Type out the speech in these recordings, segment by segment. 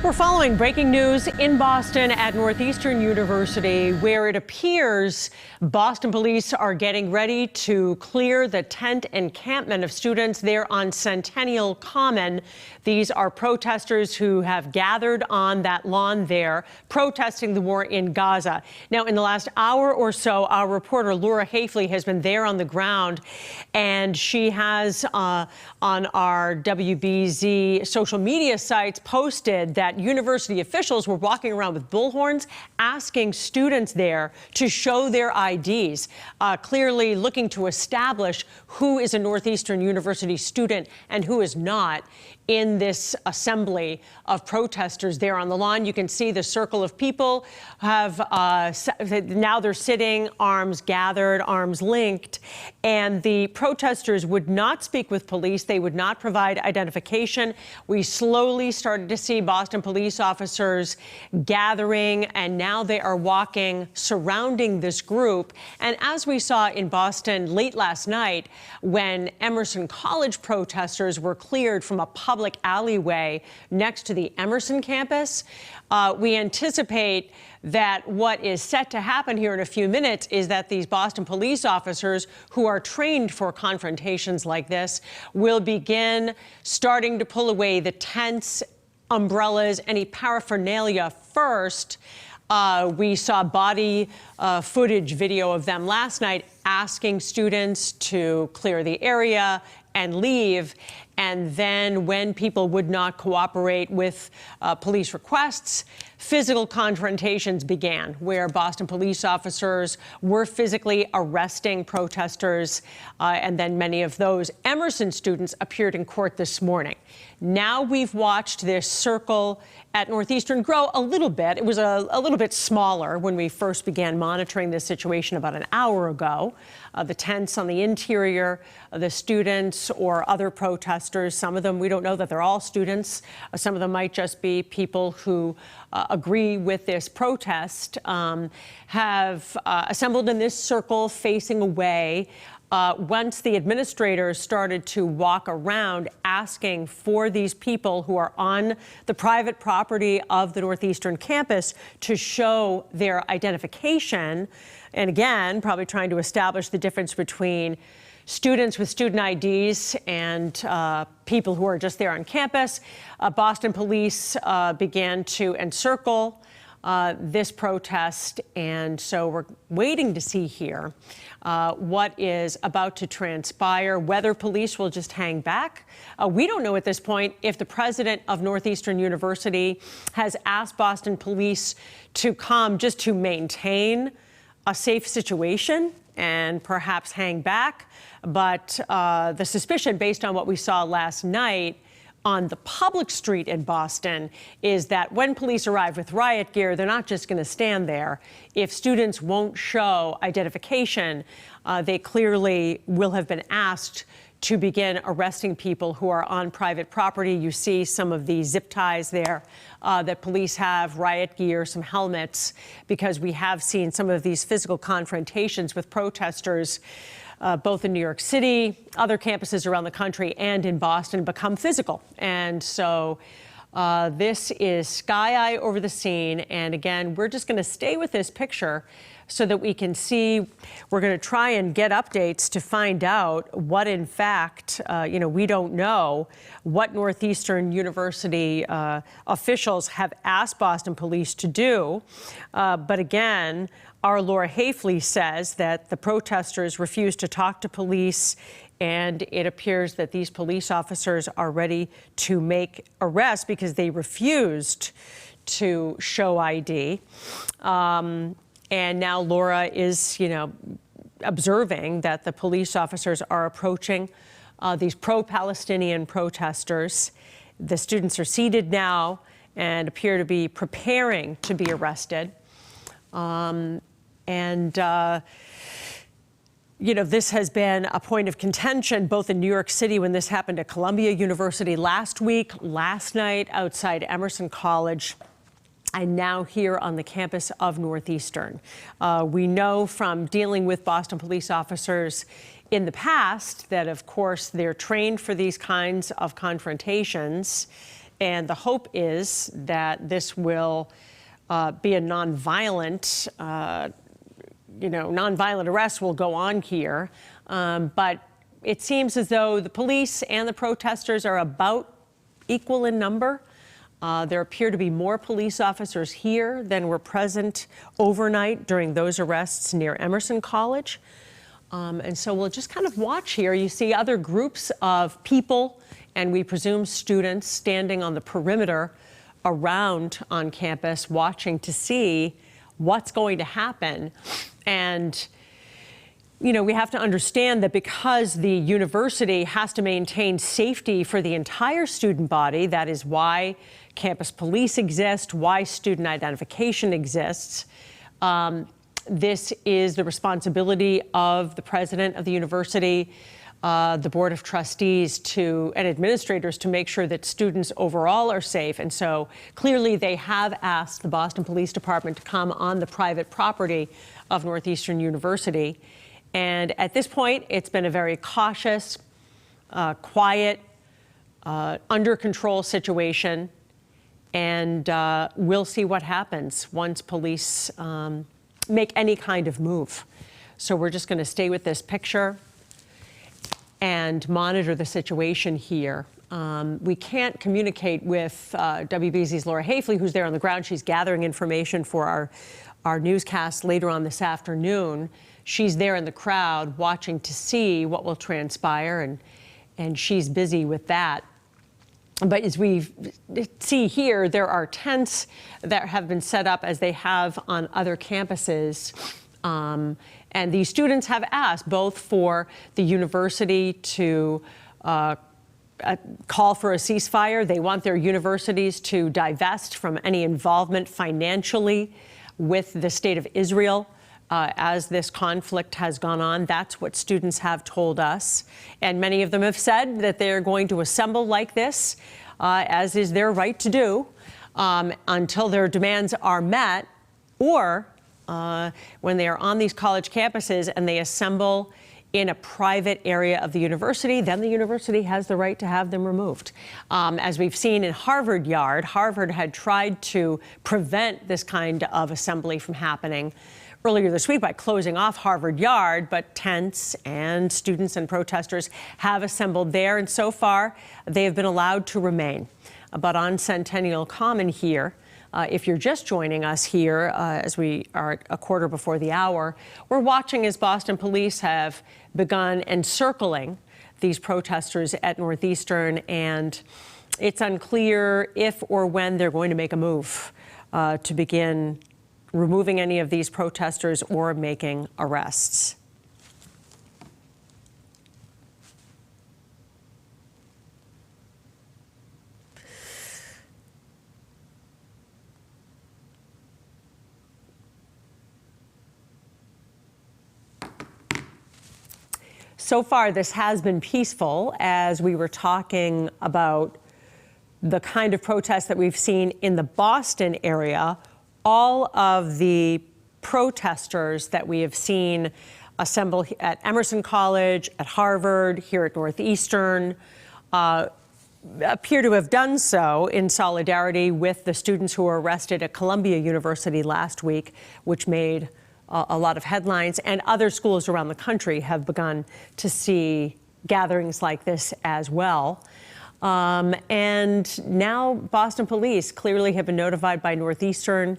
We're following breaking news in Boston at Northeastern University, where it appears Boston police are getting ready to clear the tent encampment of students there on Centennial Common. These are protesters who have gathered on that lawn there, protesting the war in Gaza. Now, in the last hour or so, our reporter Laura Hafley has been there on the ground, and she has on our WBZ social media sites posted that university officials were walking around with bullhorns asking students there to show their IDs, clearly looking to establish who is a Northeastern University student and who is not in this assembly of protesters there on the lawn. You can see the circle of people have now they're sitting, arms gathered, arms linked, and the protesters would not speak with police. They would not provide identification. We slowly started to see Boston police officers gathering, and now they are walking surrounding this group. And as we saw in Boston late last night, when Emerson College protesters were cleared from a public alleyway next to the Emerson campus, we anticipate that what is set to happen here in a few minutes is that these Boston police officers, who are trained for confrontations like this, will begin starting to pull away the tents, umbrellas, any paraphernalia first. We saw body footage video of them last night asking students to clear the area and leave. And then when people would not cooperate with police requests, physical confrontations began, where Boston police officers were physically arresting protesters. And then many of those Emerson students appeared in court this morning. Now we've watched this circle at Northeastern grow a little bit. It was a little bit smaller when we first began monitoring this situation about an hour ago. The tents on the interior, the students or other protesters, some of them, we don't know that they're all students. Some of them might just be people who agree with this protest, have assembled in this circle facing away. Once the administrators started to walk around asking for these people who are on the private property of the Northeastern campus to show their identification, and again, probably trying to establish the difference between students with student IDs and people who are just there on campus, Boston police began to encircle this protest, and so we're waiting to see here what is about to transpire, whether police will just hang back. We don't know at this point if the president of Northeastern University has asked Boston police to come just to maintain a safe situation and perhaps hang back. But the suspicion, based on what we saw last night on the public street in Boston, is that when police arrive with riot gear, they're not just going to stand there. If students won't show identification, they clearly will have been asked to begin arresting people who are on private property. You see some of the zip ties there that police have, riot gear, some helmets, because we have seen some of these physical confrontations with protesters both in New York City, other campuses around the country, and in Boston become physical. And so this is sky eye over the scene. And again, we're just going to stay with this picture so that we can see. We're going to try and get updates to find out what, in fact, we don't know what Northeastern University officials have asked Boston police to do. But again, our Laura Hafley says that the protesters refused to talk to police, and it appears that these police officers are ready to make arrests because they refused to show ID. And now Laura is, observing that the police officers are approaching these pro-Palestinian protesters. The students are seated now and appear to be preparing to be arrested. This has been a point of contention both in New York City when this happened at Columbia University last week, last night outside Emerson College, and now here on the campus of Northeastern. We know from dealing with Boston police officers in the past that, of course, they're trained for these kinds of confrontations. And the hope is that this will be a nonviolent, nonviolent arrest will go on here. But it seems as though the police and the protesters are about equal in number. There appear to be more police officers here than were present overnight during those arrests near Emerson College. And so we'll just kind of watch here. You see other groups of people, and we presume students, standing on the perimeter around on campus, watching to see what's going to happen. And we have to understand that because the university has to maintain safety for the entire student body, that is why campus police exist, why student identification exists. This is the responsibility of the president of the university, the board of trustees and administrators to make sure that students overall are safe. And so clearly they have asked the Boston Police Department to come on the private property of Northeastern University. And at this point, it's been a very cautious, quiet, under control situation. And we'll see what happens once police make any kind of move. So we're just going to stay with this picture and monitor the situation here. We can't communicate with WBZ's Laura Hafley, who's there on the ground. She's gathering information for our newscast later on this afternoon. She's there in the crowd watching to see what will transpire, and she's busy with that. But as we see here, there are tents that have been set up as they have on other campuses. And these students have asked both for the university to call for a ceasefire. They want their universities to divest from any involvement financially with the state of Israel. As this conflict has gone on, that's what students have told us. And many of them have said that they're going to assemble like this, as is their right to do, until their demands are met, or when they are on these college campuses and they assemble in a private area of the university, then the university has the right to have them removed. As we've seen in Harvard Yard, Harvard had tried to prevent this kind of assembly from happening earlier this week by closing off Harvard Yard, but tents and students and protesters have assembled there, and so far they have been allowed to remain. But on Centennial Common here, if you're just joining us here as we are at a quarter before the hour, we're watching as Boston police have begun encircling these protesters at Northeastern, and it's unclear if or when they're going to make a move to begin removing any of these protesters or making arrests. So far, this has been peaceful as we were talking about the kind of protests that we've seen in the Boston area. All of the protesters that we have seen assemble at Emerson College, at Harvard, here at Northeastern, appear to have done so in solidarity with the students who were arrested at Columbia University last week, which made a lot of headlines. And other schools around the country have begun to see gatherings like this as well. And now Boston police clearly have been notified by Northeastern,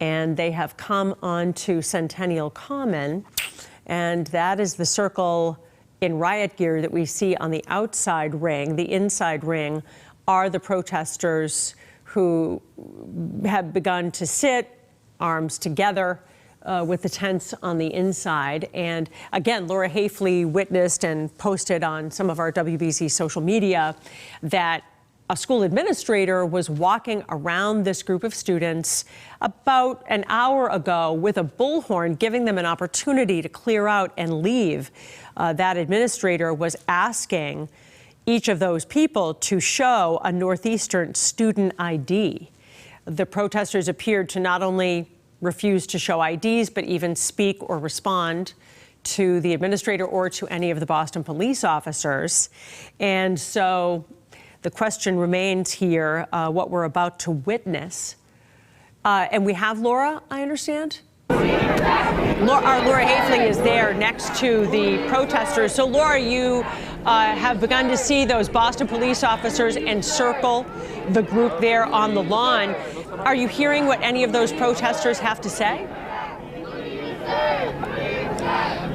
and they have come onto Centennial Common, and that is the circle in riot gear that we see on the outside ring. The inside ring are the protesters who have begun to sit, arms together, with the tents on the inside. And again, Laura Hafley witnessed and posted on some of our WBZ social media that a school administrator was walking around this group of students about an hour ago with a bullhorn, giving them an opportunity to clear out and leave. That administrator was asking each of those people to show a Northeastern student ID. The protesters appeared to not only refuse to show IDs, but even speak or respond to the administrator or to any of the Boston police officers. And so the question remains here, what we're about to witness. And we have Laura, I understand? Laura Hafling is there next to the protesters. So, Laura, you have begun to see those Boston police officers encircle the group there on the lawn. Are you hearing what any of those protesters have to say?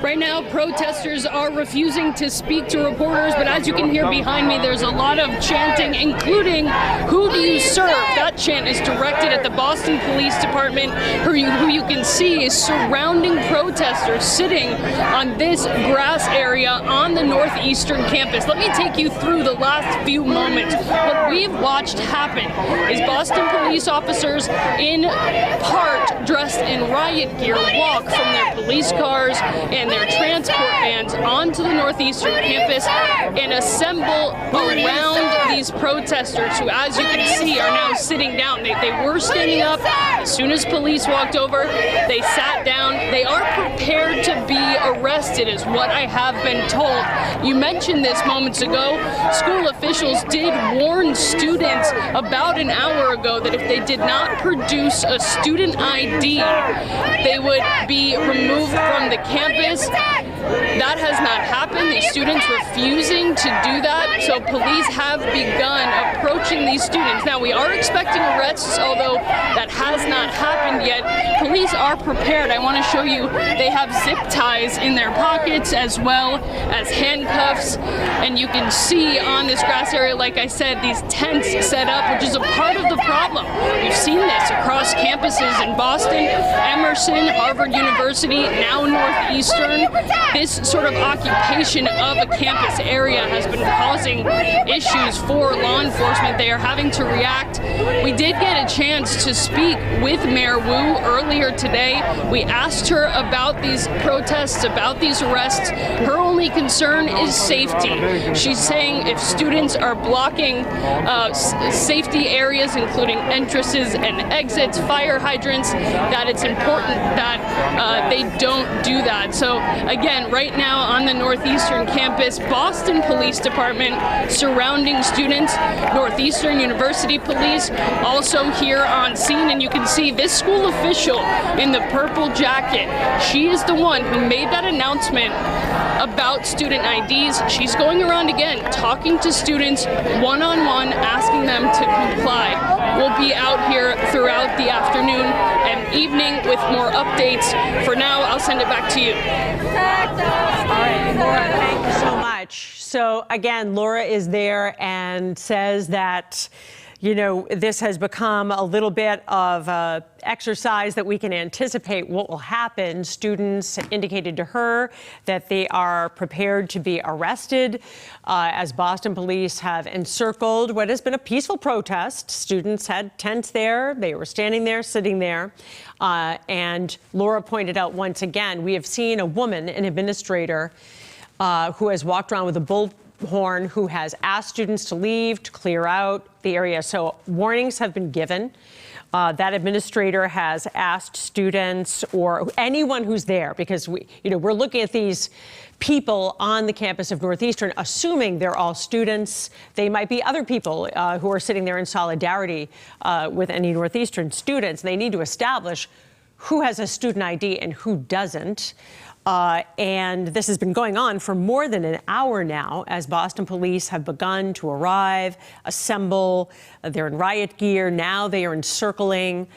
Right now, protesters are refusing to speak to reporters, but as you can hear behind me, there's a lot of chanting, including "Who do you serve?" That chant is directed at the Boston Police Department, who you can see is surrounding protesters sitting on this grass area on the Northeastern campus. Let me take you through the last few moments. What we've watched happen is Boston police officers, in part dressed in riot gear, walk from their police cars and their transport vans onto the Northeastern campus and assemble around these protesters who, as you can see, are now sitting down. They were standing up. As soon as police walked over, they sat down. They are prepared to be arrested, is what I have been told. You mentioned this moments ago. School officials did warn students about an hour ago that if they did not produce a student ID, they would be removed from the campus. That has not happened. The students refusing to do that, so police have begun approaching these students. Now, we are expecting arrests, although that has not happened yet. Police are prepared. I want to show you they have zip ties in their pockets as well as handcuffs, and you can see on this grass area, like I said, these tents set up, which is a part of the problem. We've seen this across campuses in Boston, Emerson, Harvard University, now Northeastern. This sort of occupation of a campus area has been causing issues for law enforcement. They are having to react. We did get a chance to speak with Mayor Wu earlier today. We asked her about these protests, about these arrests. Her only concern is safety. She's saying if students are blocking safety areas, including entrances and exits, fire hydrants, that it's important that they don't do that. So again, right now on the Northeastern campus, Boston Police Department surrounding students, Northeastern University police also here on scene, and you can see this school official in the purple jacket. She is the one who made that announcement about student IDs. She's going around again, talking to students one-on-one, asking them to comply. We'll be out here throughout the afternoon and evening with more updates. For now, I'll send it back to you. All right, Laura, thank you so much. So again, Laura is there and says that, you know, this has become a little bit of an exercise that we can anticipate what will happen. Students indicated to her that they are prepared to be arrested as Boston police have encircled what has been a peaceful protest. Students had tents there. They were standing there, sitting there. And Laura pointed out once again, we have seen a woman, an administrator, who has walked around with a bullhorn, who has asked students to leave, to clear out the area. So warnings have been given. That administrator has asked students or anyone who's there, because we're looking at these people on the campus of Northeastern, assuming they're all students. They might be other people who are sitting there in solidarity with any Northeastern students. They need to establish who has a student ID and who doesn't. And this has been going on for more than an hour now as Boston police have begun to arrive, assemble. They're in riot gear. Now they are encircling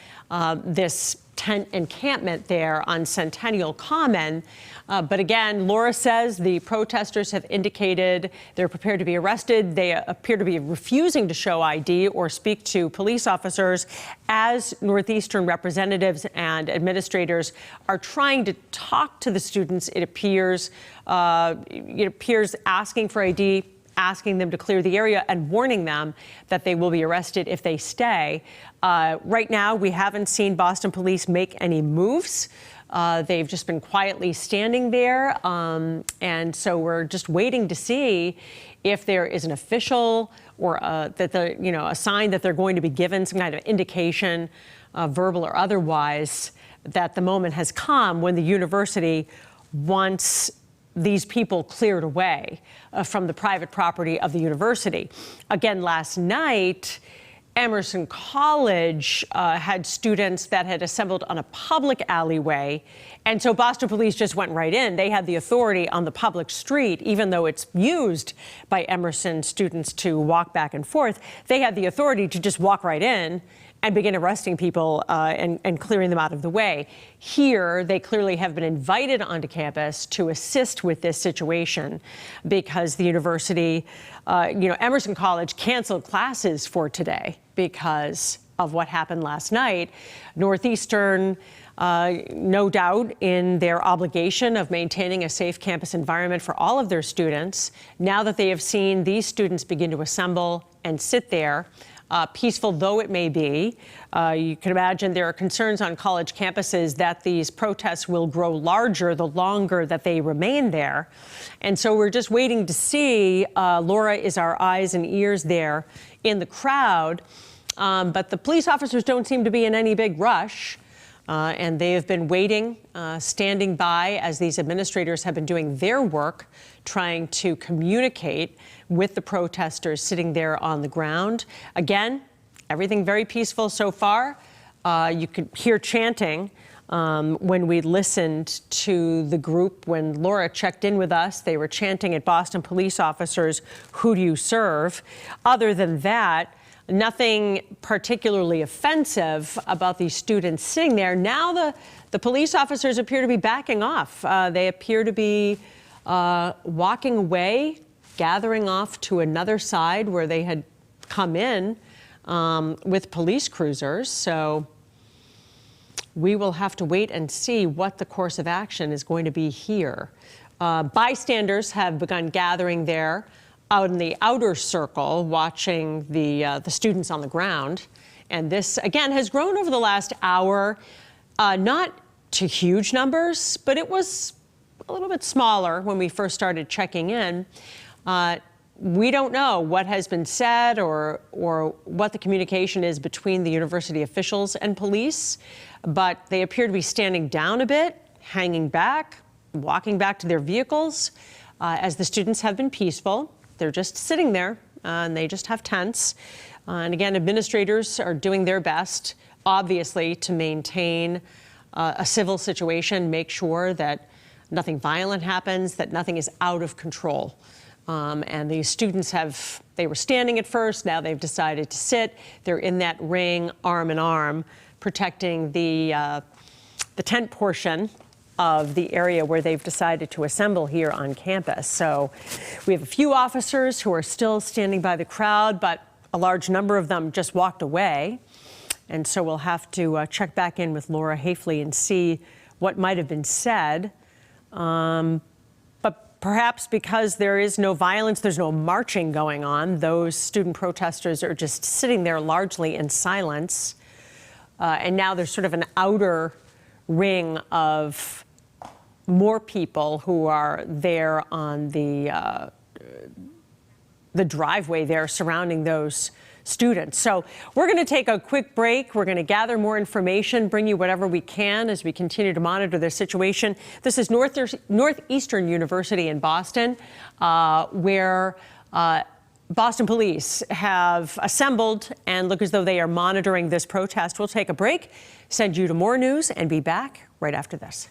this tent encampment there on Centennial Common. But again, Laura says the protesters have indicated they're prepared to be arrested. They appear to be refusing to show ID or speak to police officers as Northeastern representatives and administrators are trying to talk to the students. It appears asking for ID, asking them to clear the area and warning them that they will be arrested if they stay. Right now, we haven't seen Boston police make any moves. They've just been quietly standing there. And so we're just waiting to see if there is an official or a sign that they're going to be given some kind of indication, verbal or otherwise, that the moment has come when the university wants these people cleared away from the private property of the university. Again, last night, Emerson College had students that had assembled on a public alleyway, and so Boston police just went right in. They had the authority on the public street, even though it's used by Emerson students to walk back and forth. They had the authority to just walk right in and begin arresting people and clearing them out of the way. Here, they clearly have been invited onto campus to assist with this situation because the university, Emerson College canceled classes for today because of what happened last night. Northeastern, no doubt in their obligation of maintaining a safe campus environment for all of their students, now that they have seen these students begin to assemble and sit there, peaceful though it may be. You can imagine there are concerns on college campuses that these protests will grow larger the longer that they remain there. And so we're just waiting to see. Laura is our eyes and ears there in the crowd. But the police officers don't seem to be in any big rush. And they have been waiting, standing by as these administrators have been doing their work, trying to communicate with the protesters sitting there on the ground. Again, everything very peaceful so far. You could hear chanting when we listened to the group. When Laura checked in with us, they were chanting at Boston police officers, "Who do you serve?" Other than that, nothing particularly offensive about these students sitting there. Now the police officers appear to be backing off. They appear to be walking away, gathering off to another side where they had come in with police cruisers. So we will have to wait and see what the course of action is going to be here. Bystanders have begun gathering there out in the outer circle, watching the students on the ground. And this, again, has grown over the last hour, not to huge numbers, but it was a little bit smaller when we first started checking in. We don't know what has been said or what the communication is between the university officials and police, but they appear to be standing down a bit, hanging back, walking back to their vehicles, as the students have been peaceful. They're just sitting there, and they just have tents. And again, administrators are doing their best, obviously, to maintain a civil situation, make sure that nothing violent happens, that nothing is out of control. And these students they were standing at first, now they've decided to sit. They're in that ring, arm in arm, protecting the tent portion of the area where they've decided to assemble here on campus. So we have a few officers who are still standing by the crowd, but a large number of them just walked away. And so we'll have to check back in with Laura Hafley and see what might have been said. But perhaps because there is no violence, there's no marching going on, those student protesters are just sitting there largely in silence. And now there's sort of an outer ring of more people who are there on the driveway there surrounding those students. So we're going to take a quick break. We're going to gather more information, bring you whatever we can as we continue to monitor this situation. This is Northeastern University in Boston, where Boston police have assembled and look as though they are monitoring this protest. We'll take a break, send you to more news, and be back right after this.